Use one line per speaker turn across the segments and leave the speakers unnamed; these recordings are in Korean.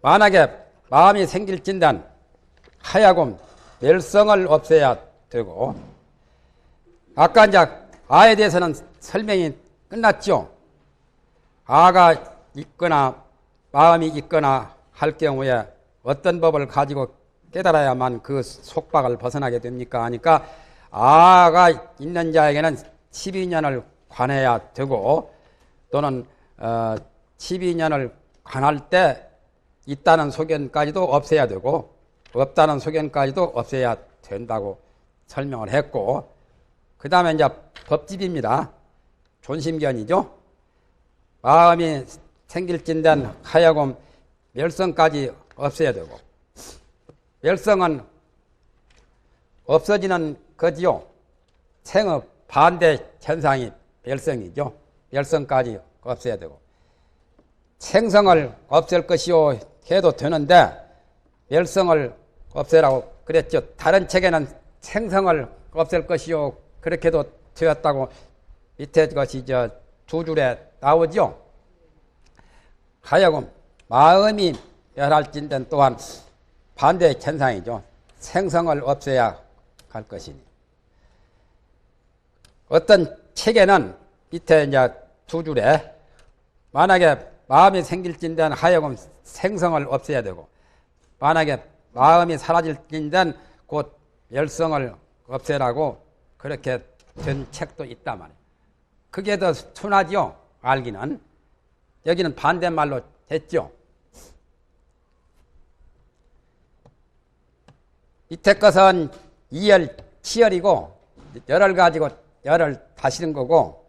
만약에 마음이 생길진단 하야금 멸성을 없애야 되고, 아까 이제 아에 대해서는 설명이 끝났죠. 아가 있거나 마음이 있거나 할 경우에 어떤 법을 가지고 깨달아야만 그 속박을 벗어나게 됩니까 하니까, 아가 있는 자에게는 12년을 관해야 되고, 또는 12년을 관할 때 있다는 소견까지도 없애야 되고 없다는 소견까지도 없애야 된다고 설명을 했고, 그 다음에 이제 법집입니다. 존심견이죠. 마음이 생길진된 하여금 멸성까지 없애야 되고, 멸성은 없어지는 거지요. 생의 반대 현상이 멸성이죠. 멸성까지 없애야 되고, 생성을 없앨 것이요 해도 되는데 멸성을 없애라고 그랬죠. 다른 책에는 생성을 없앨 것이요 그렇게도 되었다고 밑에 것이 두 줄에 나오죠. 하여금 마음이 멸할진된 또한 반대 현상이죠. 생성을 없애야 할 것이니. 어떤 책에는 밑에 이제 두 줄에 만약에 마음이 생길진된 하여금 생성을 없애야 되고, 만약에 마음이 사라질진된 곧 멸성을 없애라고 그렇게 된 책도 있단 말이에요. 그게 더 순하지요, 알기는. 여기는 반대말로 했죠. 밑에 것은 이열, 치열이고 열을 가지고 열을 다시는 거고,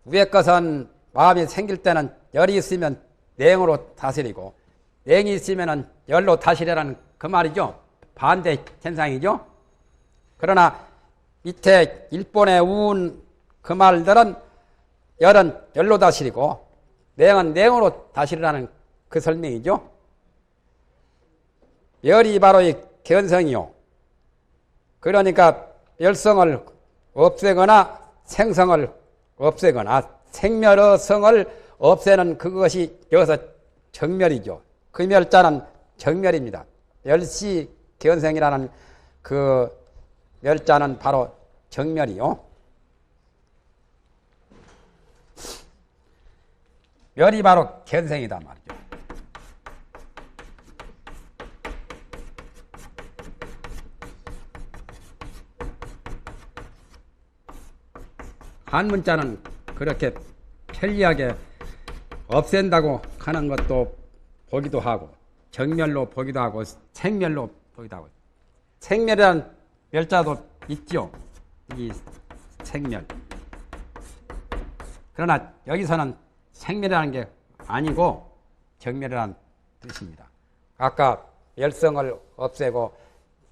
위에 것은 마음이 생길 때는 열이 있으면 냉으로 다스리고 냉이 있으면 열로 다스리라는 그 말이죠. 반대 현상이죠. 그러나 밑에 일본의 우운 그 말들은 열은 열로 다스리고 냉은 냉으로 다스리라는 그 설명이죠. 열이 바로 이 견성이요. 그러니까 열성을 없애거나 생성을 없애거나 생멸의 성을 없애는 그것이 여기서 정멸이죠. 그 멸자는 정멸입니다. 멸시 견성이라는 그 멸자는 바로 정멸이요. 멸이 바로 견성이다 말이죠. 한문자는 그렇게 편리하게 없앤다고 하는 것도 보기도 하고, 정멸로 보기도 하고, 생멸로 보기도 하고. 생멸이라는 멸자도 있죠. 이 생멸. 그러나 여기서는 생멸이라는 게 아니고 정멸이라는 뜻입니다. 아까 멸성을 없애고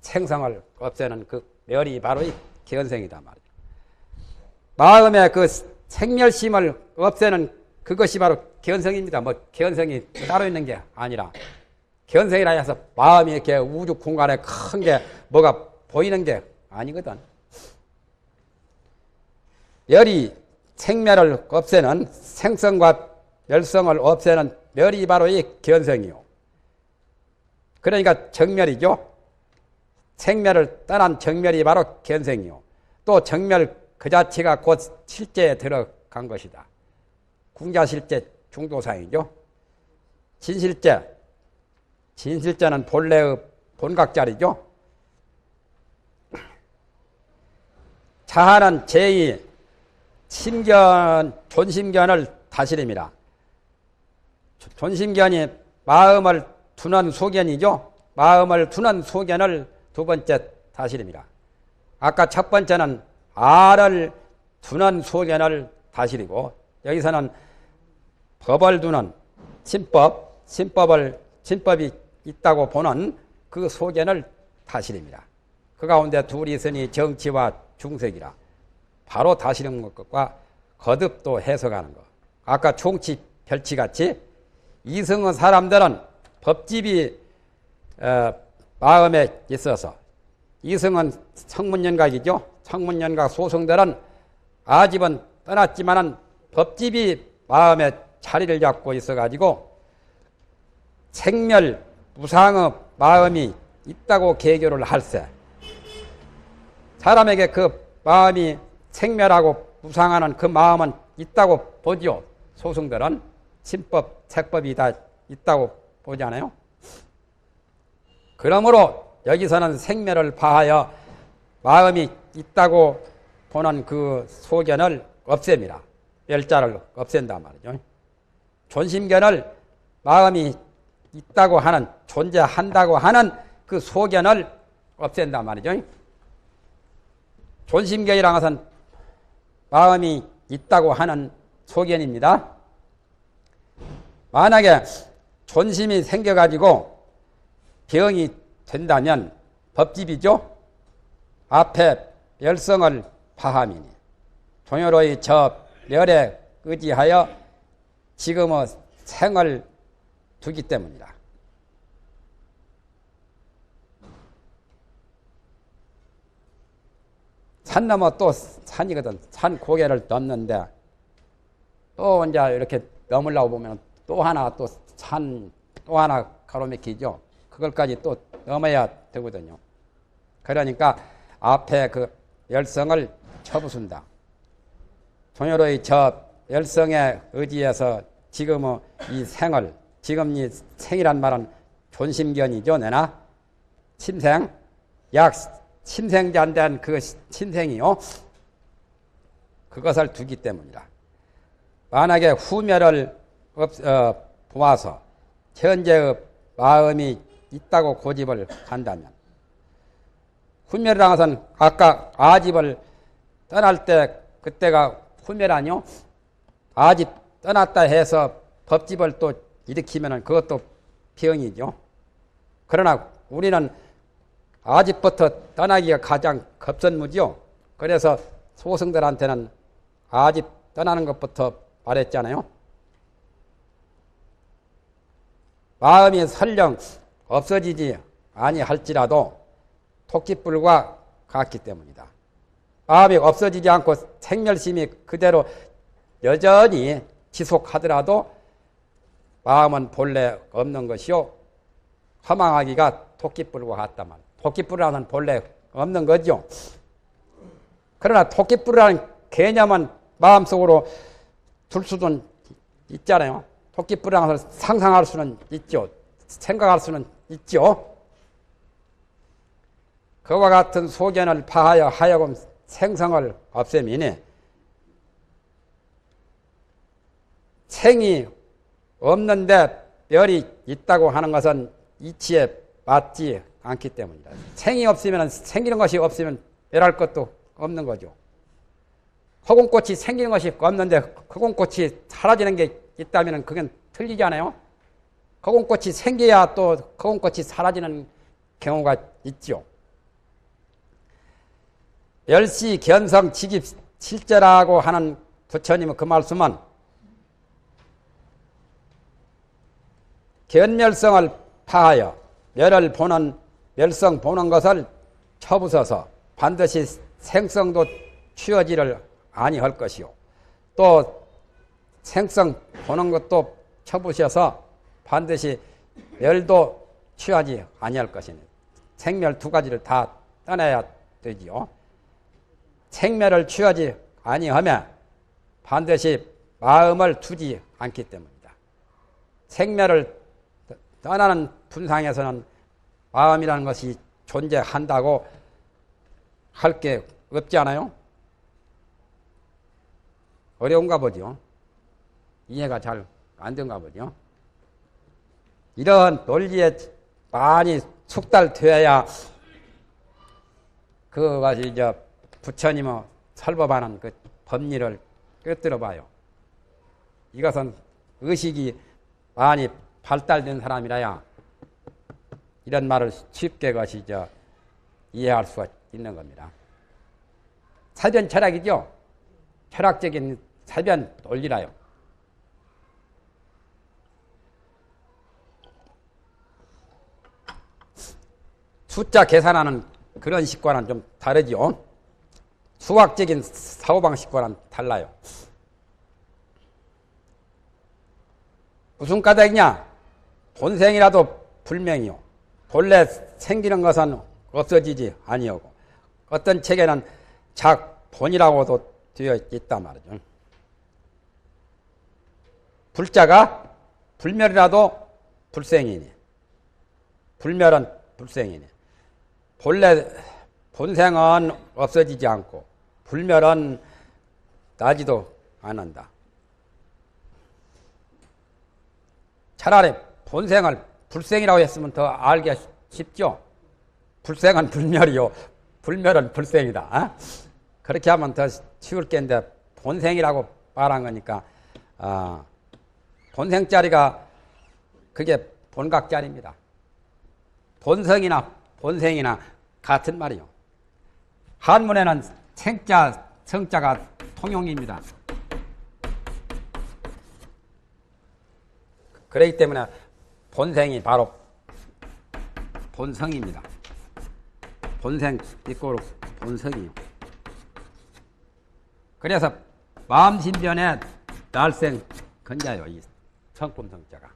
생성을 없애는 그 멸이 바로 이 견성이다 말이죠. 마음의 그 생멸심을 없애는 그것이 바로 견성입니다. 뭐 견성이 따로 있는 게 아니라, 견성이라 해서 마음이 이렇게 우주 공간에 큰 게 뭐가 보이는 게 아니거든. 멸이 생멸을 없애는, 생성과 멸성을 없애는 멸이 바로 이 견성이요. 그러니까 정멸이죠. 생멸을 떠난 정멸이 바로 견성이요. 또 정멸 그 자체가 곧 실제에 들어간 것이다. 궁자실제 중도상이죠. 진실제는 본래의 본각자리죠. 자하는 제2 존심견을 다스립니다. 존심견이 마음을 두는 소견이죠. 마음을 두는 소견을 두 번째 다스립니다. 아까 첫 번째는 아를 두는 소견을 다스리고, 여기서는 법을 두는 신법이 있다고 보는 그 소견을 다스립니다. 그 가운데 둘이 있으니 정치와 중색이라. 바로 다스리는 것과 거듭도 해석하는 것. 아까 총치, 별치같이 이성의 사람들은 법집이 마음에 있어서, 이성은 성문연각이죠. 성문연각 소성들은 아집은 떠났지만은 법집이 마음에 자리를 잡고 있어가지고 생멸 무상의 마음이 있다고 개교를 할세. 사람에게 그 마음이 생멸하고 무상하는 그 마음은 있다고 보지요. 소승들은 신법, 책법이 다 있다고 보잖아요. 그러므로 여기서는 생멸을 파하여 마음이 있다고 보는 그 소견을 없앱니다. 멸자를 없앤단 말이죠. 존심견을 마음이 있다고 하는, 존재한다고 하는 그 소견을 없앤단 말이죠. 존심견이라는 것은 마음이 있다고 하는 소견입니다. 만약에 존심이 생겨가지고 병이 된다면 법집이죠. 앞에 멸성을 파함이니 종효로의 저 멸에 의지하여 지금의 생을 두기 때문이다. 산 넘어 또 산이거든. 산 고개를 넘는데 또 이제 이렇게 넘으려고 보면 또 하나 또 산 또 하나 가로막히죠. 그걸까지 또 넘어야 되거든요. 그러니까 앞에 그 열성을 쳐부순다. 종효로의 저 열성에 의지해서 지금의 이 생을, 지금 이 생이란 말은 존심견이죠. 내나 침생, 약 침생자인 그 침생이요. 그것을 두기 때문이다. 만약에 후멸을 보아서 현재의 마음이 있다고 고집을 한다면, 후멸이라는 것은 아까 아집을 떠날 때 그때가 후멸 아니요? 아집 떠났다 해서 법집을 또 일으키면 그것도 병이죠. 그러나 우리는 아집부터 떠나기가 가장 급선무지요. 그래서 소승들한테는 아집 떠나는 것부터 말했잖아요. 마음이 설령 없어지지 아니할지라도 토끼뿔과 같기 때문이다. 마음이 없어지지 않고 생멸심이 그대로 여전히 지속하더라도 마음은 본래 없는 것이요. 허망하기가 토끼뿔과 같다만. 토끼뿔이라는 본래 없는 거죠. 그러나 토끼뿔이라는 개념은 마음속으로 둘 수도 있잖아요. 토끼뿔이라는 것을 상상할 수는 있죠. 생각할 수는 있죠. 그와 같은 소견을 파하여 하여금 생성을 없애미니 생이 없는데 멸이 있다고 하는 것은 이치에 맞지 않기 때문이다. 생이 없으면 생기는 것이 없으면 멸할 것도 없는 거죠. 허공꽃이 생기는 것이 없는데 허공꽃이 사라지는 게 있다면 그건 틀리잖아요. 허공꽃이 생겨야 또 허공꽃이 사라지는 경우가 있죠. 멸시 견성 직입 실제라고 하는 부처님의 그 말씀은 견멸성을 파하여 멸을 보는 멸성 보는 것을 쳐부숴서 반드시 생성도 취하지를 아니할 것이요. 또 생성 보는 것도 쳐부셔서 반드시 멸도 취하지 아니할 것이니 생멸 두 가지를 다 떠나야 되지요. 생멸을 취하지 아니하면 반드시 마음을 두지 않기 때문이다. 생멸을 떠나는 분상에서는 마음이라는 것이 존재한다고 할 게 없지 않아요? 어려운가 보죠. 이해가 잘 안 된가 보죠. 이런 논리에 많이 숙달되어야 그것이 이제 부처님의 설법하는 그 법리를 꿰뚫어 봐요. 이것은 의식이 많이 발달된 사람이라야 이런 말을 쉽게 것이 이해할 수가 있는 겁니다. 사변 철학이죠. 철학적인 사변 논리라요. 숫자 계산하는 그런 식과는 좀 다르죠. 수학적인 사고방식과는 달라요. 무슨 까닭이냐? 본생이라도 불명이요. 본래 생기는 것은 없어지지 아니하고 어떤 책에는 작본이라고도 되어 있단 말이죠. 불자가 불멸이라도 불생이니 불멸은 불생이니 본래 본생은 없어지지 않고 불멸은 나지도 않는다. 차라리 본생을 불생이라고 했으면 더 알기 쉽죠. 불생은 불멸이요 불멸은 불생이다. 어? 그렇게 하면 더 쉬울 게인데 본생이라고 말한 거니까 본생자리가 그게 본각자리입니다. 본성이나 본생이나 같은 말이요. 한문에는 생자, 성자가 통용입니다. 그렇기 때문에 본생이 바로 본성입니다. 본생 이꼬로 본성이요. 그래서 마음신변에 날생 근자요. 이 성품성자가.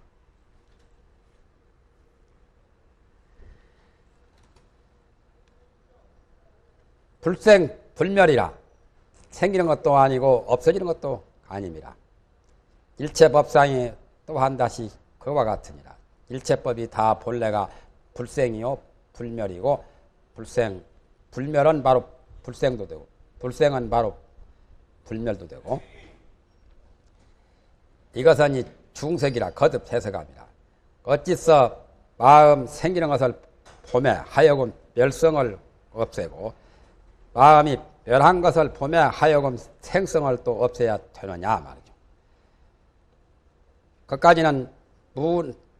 불생 불멸이라 생기는 것도 아니고 없어지는 것도 아닙니다. 일체법상이 또한다시 그와 같으니라. 일체법이 다 본래가 불생이요 불멸이고 불생 불멸은 바로 불생도 되고 불생은 바로 불멸도 되고 이것은 이 중석이라 거듭 해석합니다. 어찌서 마음 생기는 것을 보매 하여금 멸성을 없애고 마음이 멸한 것을 보매 하여금 생성을 또 없애야 되느냐 말이죠. 그까지는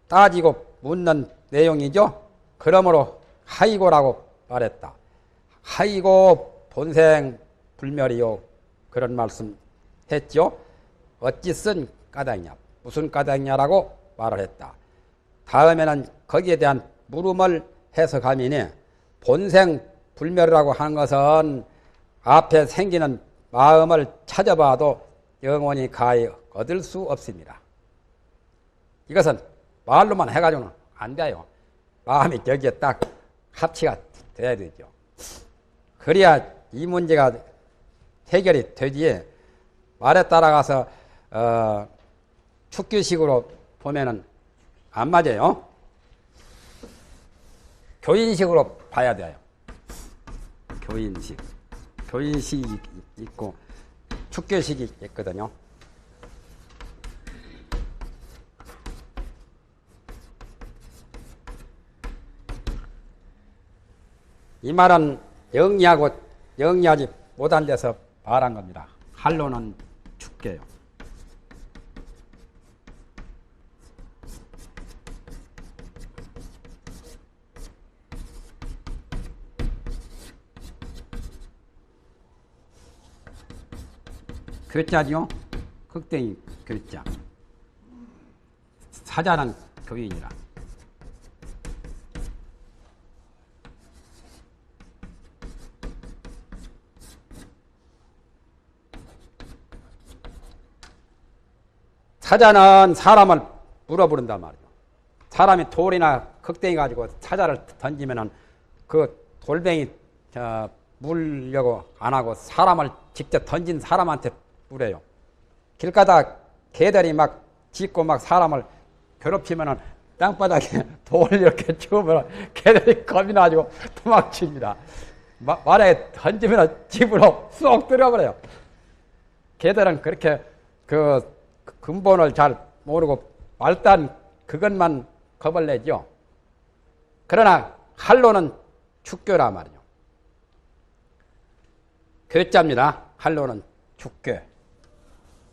따지고 묻는 내용이죠. 그러므로 하이고라고 말했다. 하이고 본생 불멸이요. 그런 말씀 했죠. 어찌 쓴 까닭이냐. 무슨 까닭이냐라고 말을 했다. 다음에는 거기에 대한 물음을 해석하미니 본생 불멸이라고 하는 것은 앞에 생기는 마음을 찾아봐도 영원히 가히 얻을 수 없습니다. 이것은 말로만 해가지고는 안 돼요. 마음이 여기에 딱 합치가 돼야 되죠. 그래야 이 문제가 해결이 되지. 말에 따라가서 축규식으로 보면은 안 맞아요. 교인식으로 봐야 돼요. 교인식이 있고 축교식이 있거든요. 이 말은 영리하지 못한 데서 말한 겁니다. 할로는 축계요. 괴짜죠? 극땡이 괴짜. 사자는 교인이라. 사자는 사람을 물어부른단 말이에요. 사람이 돌이나 극땡이 가지고 사자를 던지면은 그 돌뱅이 물려고 안 하고 사람을 직접 던진 사람한테 물어요. 길가다 개들이 막 짖고 막 사람을 괴롭히면은 땅바닥에 돌 이렇게 주우면 개들이 겁이 나가지고 도망칩니다. 만약에 던지면 집으로 쏙 들어버려요. 개들은 그렇게 그 근본을 잘 모르고 말단 그것만 겁을 내죠. 그러나 할로는 축교라 말이죠. 괴짜입니다. 할로는 축교.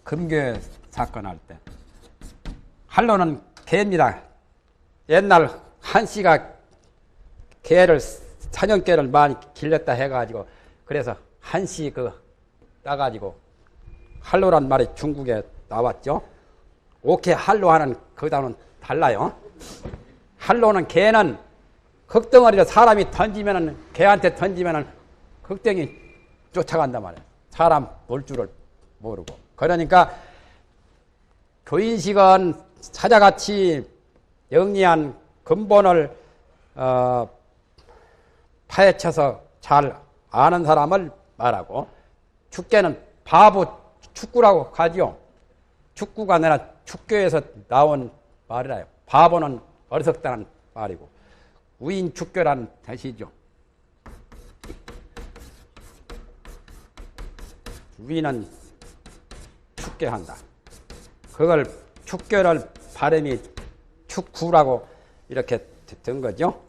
금괴 사건 할 때. 할로는 개입니다. 옛날 한씨가 개를 사냥개를 많이 길렀다 해가지고 그래서 한씨 따가지고 할로란 말이 중국에 나왔죠. 오케 할로 하는 그 단어는 달라요. 할로는 개는 흙덩어리를 사람이 던지면은 개한테 던지면은 흙덩이 쫓아간단 말이에요. 사람 볼 줄을 모르고. 그러니까 교인식은 사자같이 영리한 근본을 파헤쳐서 잘 아는 사람을 말하고, 축계는 바보 축구라고 하지요. 축구가 아니라 축교에서 나온 말이라요. 바보는 어리석다는 말이고, 우인 축교라는 뜻이죠. 우인은 축교한다. 그걸 축교를 발음이 축구라고 이렇게 된 거죠.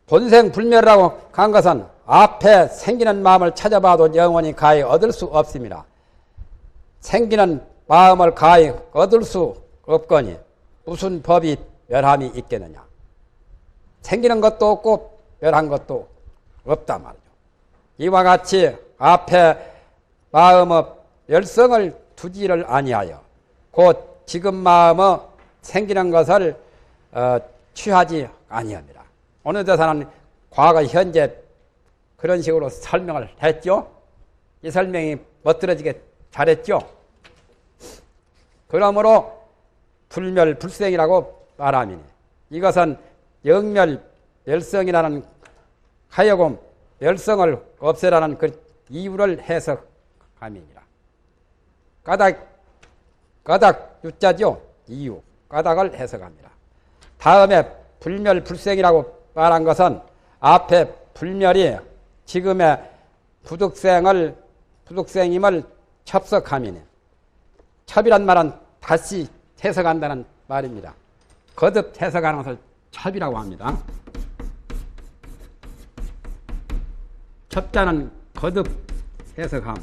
본생불멸이라고 한 것은 앞에 생기는 마음을 찾아봐도 영원히 가히 얻을 수 없습니다. 생기는 마음을 가히 얻을 수 없거니 무슨 법이 멸함이 있겠느냐. 생기는 것도 없고 멸한 것도 없단 말이죠. 이와 같이 앞에 마음의 열성을 두지를 아니하여 곧 지금 마음의 생기는 것을 취하지 아니합니다. 어느 데서는 과거 현재 그런 식으로 설명을 했죠. 이 설명이 멋들어지게 잘했죠. 그러므로 불멸불생이라고 말하미니 이것은 영멸 열성이라는 하여금 열성을 없애라는 그 이유를 해석함이니라. 까닭 유자죠. 이유 까닭을 해석합니다. 다음에 불멸불생이라고 말한 것은 앞에 불멸이 지금의 부득생임을 첩석함이니, 첩이란 말은 다시 해석한다는 말입니다. 거듭 해석하는 것을 첩이라고 합니다. 첩자는 거듭 해석함.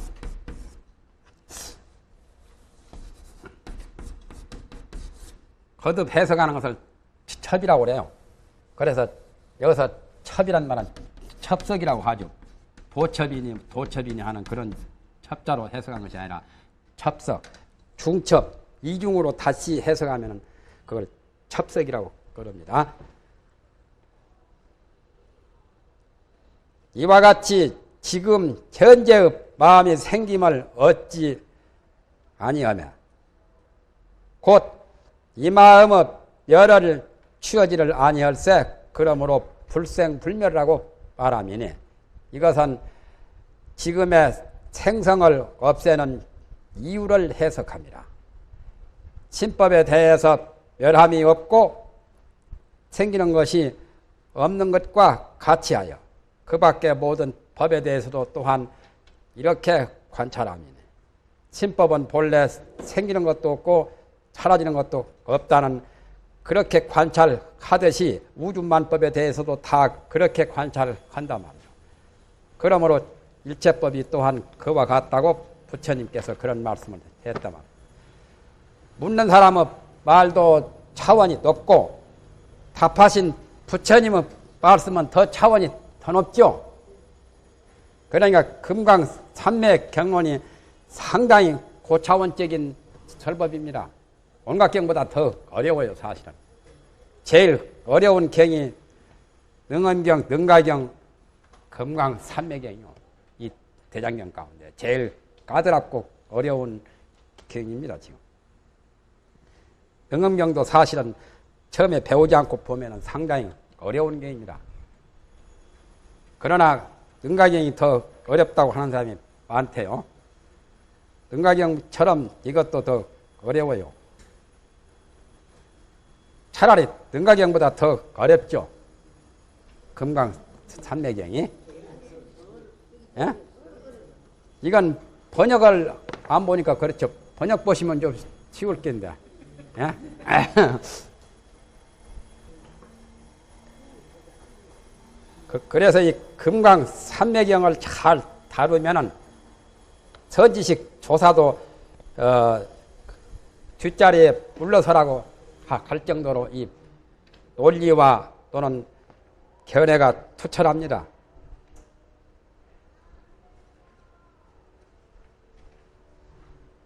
거듭 해석하는 것을 첩이라고 그래요. 그래서 여기서 첩이란 말은 첩석이라고 하죠. 도첩이니 하는 그런 첩자로 해석한 것이 아니라 첩석, 중첩, 이중으로 다시 해석하면 그걸 첩석이라고 그럽니다. 이와 같이 지금 현재의 마음이 생김을 얻지 아니하며 곧 이 마음의 열을 취하지를 아니할세 그러므로 불생불멸이라고 말하미니 이것은 지금의 생성을 없애는 이유를 해석합니다. 신법에 대해서 멸함이 없고 생기는 것이 없는 것과 같이하여 그 밖의 모든 법에 대해서도 또한 이렇게 관찰함이니 신법은 본래 생기는 것도 없고 사라지는 것도 없다는 그렇게 관찰하듯이 우주만법에 대해서도 다 그렇게 관찰한단 말이죠. 그러므로 일체법이 또한 그와 같다고 부처님께서 그런 말씀을 했단 말이에요. 묻는 사람의 말도 차원이 높고 답하신 부처님의 말씀은 더 차원이 더 높죠. 그러니까 금강산맥 경론이 상당히 고차원적인 설법입니다. 온갖 경보다 더 어려워요, 사실은. 제일 어려운 경이 능언경, 능가경, 금강산맥경이요. 이 대장경 가운데 제일 까다롭고 어려운 경입니다, 지금. 능언경도 사실은 처음에 배우지 않고 보면 상당히 어려운 경입니다. 그러나 능가경이 더 어렵다고 하는 사람이 많대요. 능가경처럼 이것도 더 어려워요. 차라리 능가경보다 더 어렵죠. 금강산맥경이. 예? 이건 번역을 안 보니까 그렇죠. 번역 보시면 좀 쉬울 텐데. 예? 그래서 이 금강산맥경을 잘 다루면은 선지식 조사도 뒷자리에 물러서라고 할 정도로 이 논리와 또는 견해가 투철합니다.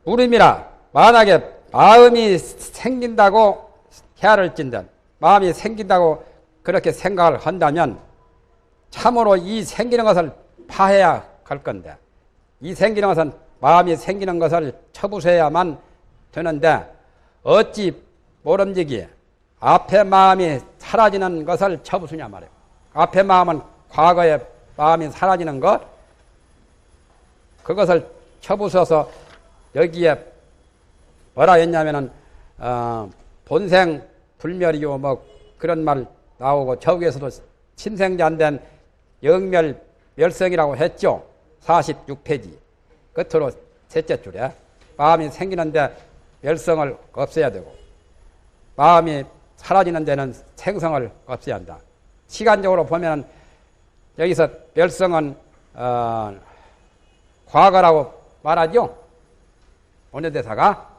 물음이라 만약에 마음이 생긴다고 헤아를진든 마음이 생긴다고 그렇게 생각을 한다면 참으로 이 생기는 것을 파해야 할 건데 이 생기는 것은 마음이 생기는 것을 쳐부숴야만 되는데 어찌 모름지기 앞에 마음이 사라지는 것을 쳐부수냐 말이에요. 앞에 마음은 과거의 마음이 사라지는 것, 그것을 쳐부숴서 여기에 뭐라 했냐면은 본생 불멸이요 뭐 그런 말 나오고 저기에서도 신생자 안 된 영멸 멸성이라고 했죠. 46페이지 끝으로 셋째 줄에 마음이 생기는데 멸성을 없애야 되고 마음이 사라지는 데는 생성을 없애야 한다. 시간적으로 보면 여기서 멸성은 과거라고 말하죠. 원효대사가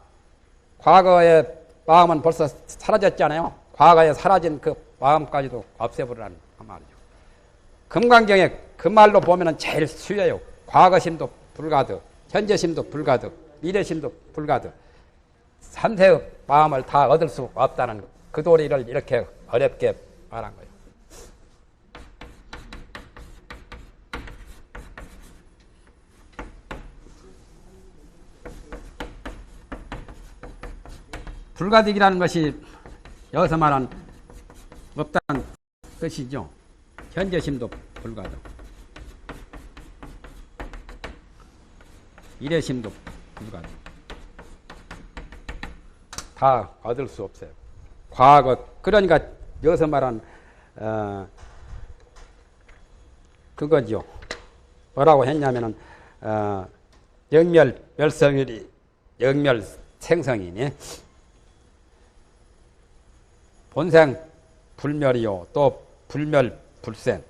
과거의 마음은 벌써 사라졌잖아요. 과거에 사라진 그 마음까지도 없애버리라는 그 말이죠. 금강경에 그 말로 보면 제일 쉬워요. 과거심도 불가득, 현재심도 불가득, 미래심도 불가득. 삼세의 마음을 다 얻을 수 없다는 그 도리를 이렇게 어렵게 말한 거예요. 불가득이라는 것이 여기서 말한 없다는 뜻이죠. 현재심도 불가득, 미래심도 불가득. 다 얻을 수 없어요. 과거, 그러니까 여기서 말한 그거죠. 뭐라고 했냐면은 영멸 멸성이니 영멸 생성이니 본생 불멸이요 또 불멸 불생.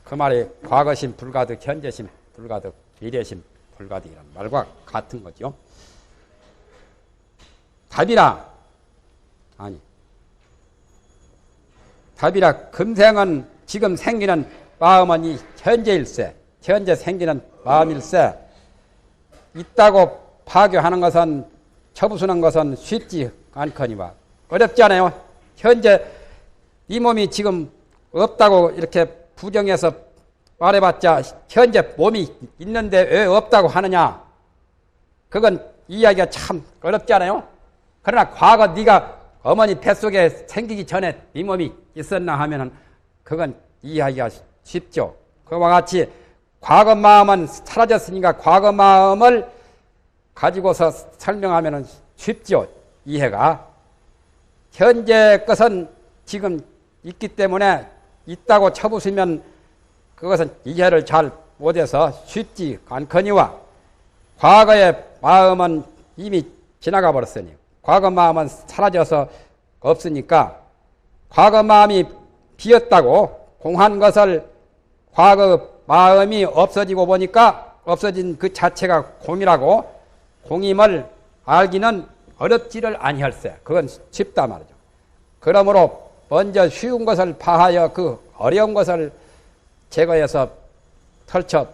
그 말이 과거심 불가득, 현재심 불가득, 미래심 불가득이라는 말과 같은 거죠. 답이라 아니 답이라 금생은 지금 생기는 마음은 이 현재일세, 현재 생기는 마음일세. 있다고 파괴하는 것은, 쳐부수는 것은 쉽지 않거니와 어렵지 않아요. 현재 이 몸이 지금 없다고 이렇게 부정해서 말해봤자 현재 몸이 있는데 왜 없다고 하느냐, 그건 이야기가 참 어렵지 않아요. 그러나 과거 네가 어머니 뱃속에 생기기 전에 네 몸이 있었나 하면은 그건 이해하기가 쉽죠. 그와 같이 과거 마음은 사라졌으니까 과거 마음을 가지고서 설명하면은 쉽죠. 이해가. 현재 것은 지금 있기 때문에 있다고 쳐부수면 그것은 이해를 잘 못해서 쉽지 않거니와 과거의 마음은 이미 지나가 버렸으니 과거 마음은 사라져서 없으니까 과거 마음이 비었다고 공한 것을 과거 마음이 없어지고 보니까 없어진 그 자체가 공이라고 공임을 알기는 어렵지를 아니할세. 그건 쉽다 말이죠. 그러므로 먼저 쉬운 것을 파하여 그 어려운 것을 제거해서 털쳐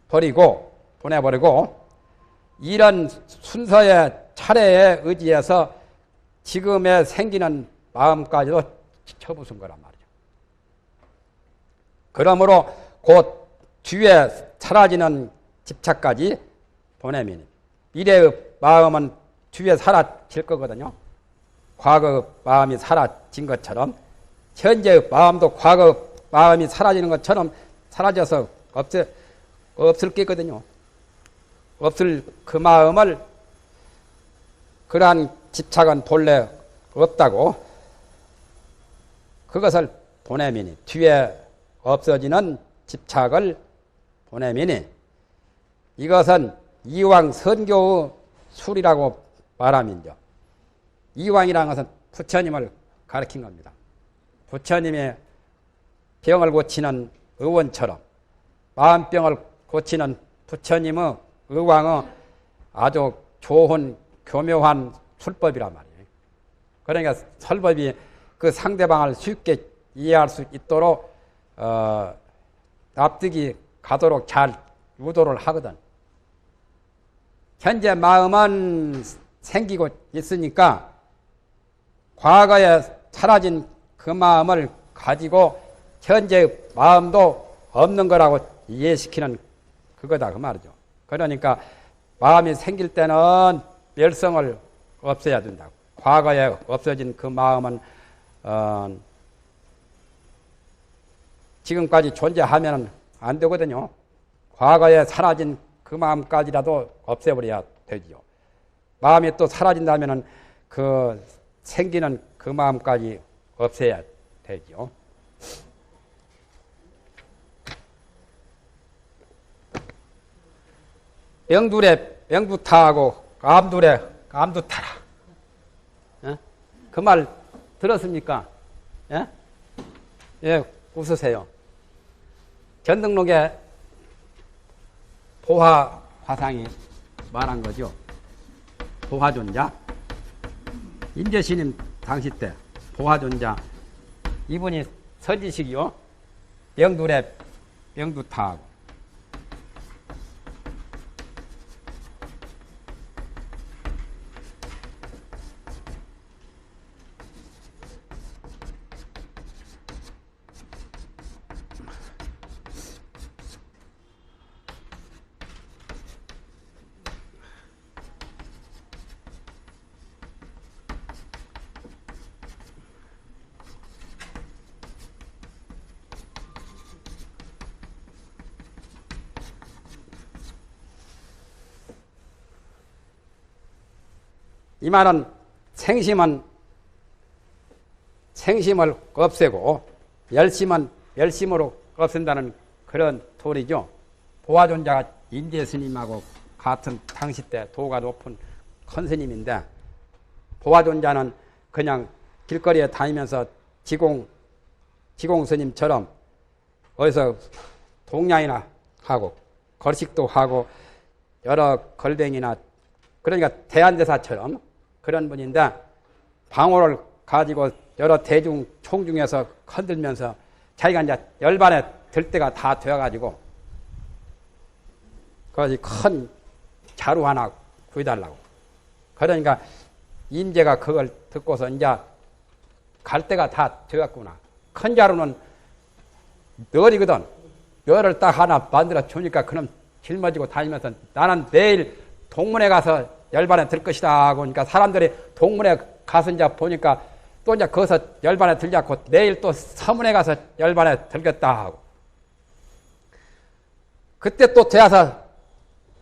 버리고 보내버리고 이런 순서의 차례에 의지해서 지금에 생기는 마음까지도 쳐부순 거란 말이죠. 그러므로 곧 뒤에 사라지는 집착까지 보내면 미래의 마음은 뒤에 사라질 거거든요. 과거의 마음이 사라진 것처럼 현재의 마음도 과거의 마음이 사라지는 것처럼 사라져서 없을 게거든요. 없을 그 마음을 그러한 집착은 본래 없다고 그것을 보내미니 뒤에 없어지는 집착을 보내미니 이것은 이왕 선교의 술이라고 말하면요. 이왕이라는 것은 부처님을 가리킨 겁니다. 부처님의 병을 고치는 의원처럼 마음병을 고치는 부처님의 의왕의 아주 좋은 교묘한 술법이란 말이에요. 그러니까 설법이 그 상대방을 쉽게 이해할 수 있도록 납득이 가도록 잘 유도를 하거든. 현재 마음은 생기고 있으니까 과거에 사라진 그 마음을 가지고 현재의 마음도 없는 거라고 이해시키는 그거다 그 말이죠. 그러니까 마음이 생길 때는 멸성을 없애야 된다고. 과거에 없어진 그 마음은 지금까지 존재하면 안 되거든요. 과거에 사라진 그 마음까지라도 없애버려야 되지요. 마음이 또 사라진다면 그 생기는 그 마음까지 없애야 되지요. 명둘에 명두타하고 암둘에 암두타라. 그 말 들었습니까? 예? 예, 웃으세요. 견등록에 보화 화상이 말한 거죠. 보화존자. 임재스님 당시 때 보화존자. 이분이 선지식이요. 명둘에 명두타하고. 이 말은 생심을 없애고 열심은 열심으로 없앤다는 그런 도리죠. 보화존자가 임재스님하고 같은 당시 때 도가 높은 큰 스님인데, 보화존자는 그냥 길거리에 다니면서 지공 스님처럼 어디서 동냥이나 하고 걸식도 하고 여러 걸뱅이나, 그러니까 대한대사처럼 그런 분인데, 방호를 가지고 여러 대중 총중에서 흔들면서 자기가 이제 열반에 들 때가 다 되어가지고 그것이 큰 자루 하나 구해달라고. 그러니까 임재가 그걸 듣고서 이제 갈 때가 다 되었구나. 큰 자루는 널이거든. 널을 딱 하나 만들어 주니까 그놈 짊어지고 다니면서 나는 내일 동문회 가서 열반에 들 것이다 하고, 그러니까 사람들이 동문회 가서 이제 보니까 또 이제 거기서 열반에 들지 않고 내일 또 서문에 가서 열반에 들겠다 하고, 그때 또 되어서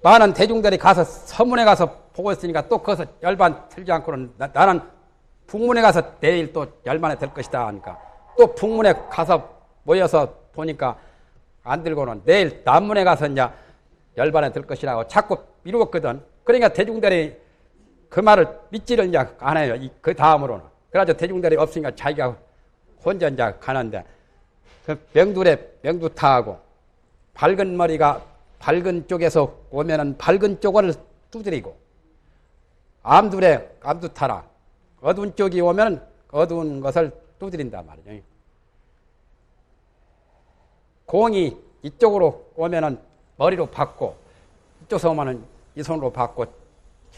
많은 대중들이 가서 서문에 가서 보고 있으니까 또 거기서 열반 들지 않고는 나는 북문에 가서 내일 또 열반에 들 것이다 하니까 또 북문에 가서 모여서 보니까 안 들고는 내일 남문에 가서 이제 열반에 들 것이라고 자꾸 미루었거든. 그러니까 대중들이 그 말을 믿지를 이제 안 해요. 그 다음으로는. 그래가지고 대중들이 없으니까 자기가 혼자 이제 가는데, 그 명둘에 명두타하고 밝은 머리가 밝은 쪽에서 오면은 밝은 쪽을 두드리고, 암둘에 암두타라. 어두운 쪽이 오면 어두운 것을 두드린단 말이죠. 공이 이쪽으로 오면은 머리로 받고, 이쪽에서 오면은 이 손으로 받고,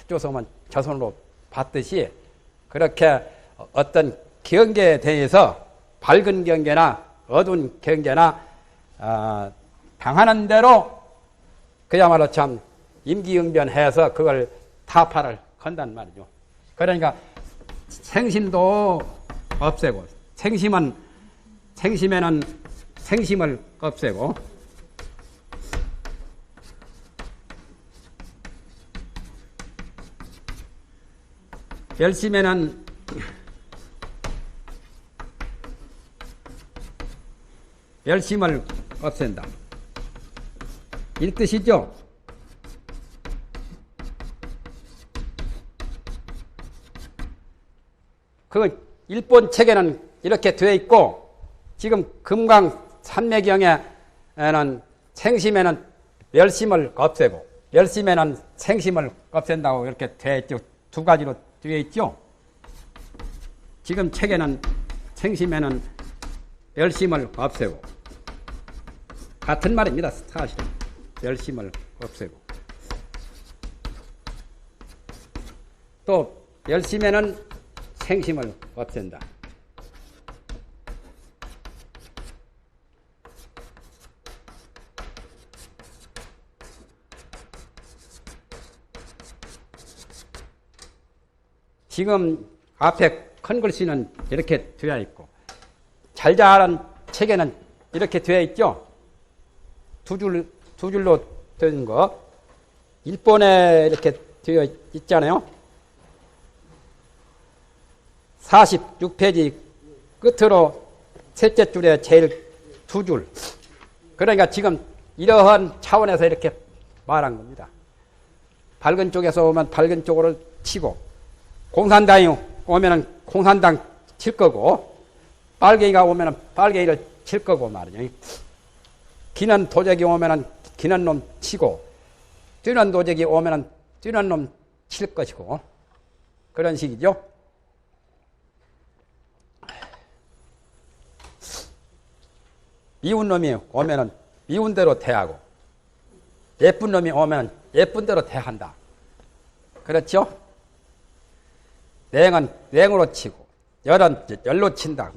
이쪽에서 오면 저 손으로 받듯이, 그렇게 어떤 경계에 대해서 밝은 경계나 어두운 경계나 당하는 대로 그야말로 참 임기응변해서 그걸 타파를 건단 말이죠. 그러니까 생심도 없애고, 생심에는 생심을 없애고, 열심에는 열심을 없앤다. 이 뜻이죠. 그 일본 책에는 이렇게 되어 있고, 지금 금강 산매경에는 생심에는 열심을 없애고 열심에는 생심을 없앤다고 이렇게 되어 있죠. 두 가지로 되어 있죠. 지금 책에는 생심에는 열심을 없애고, 같은 말입니다. 사실은 열심을 없애고, 또 열심에는 생심을 없앤다. 지금 앞에 큰 글씨는 이렇게 되어 있고 잘 자란 책에는 이렇게 되어 있죠. 두 줄로 된 거. 일본에 이렇게 되어 있잖아요. 46페이지 끝으로 셋째 줄에 제일 두 줄. 그러니까 지금 이러한 차원에서 이렇게 말한 겁니다. 밝은 쪽에서 오면 밝은 쪽으로 치고, 공산당이 오면은 공산당 칠 거고, 빨갱이가 오면은 빨갱이를 칠 거고 말이죠. 기는 도적이 오면은 기는 놈 치고, 뛰는 도적이 오면은 뛰는 놈 칠 것이고, 그런 식이죠. 미운 놈이 오면은 미운 대로 대하고, 예쁜 놈이 오면 예쁜 대로 대한다. 그렇죠? 냉은 냉으로 치고, 열은 열로 친다.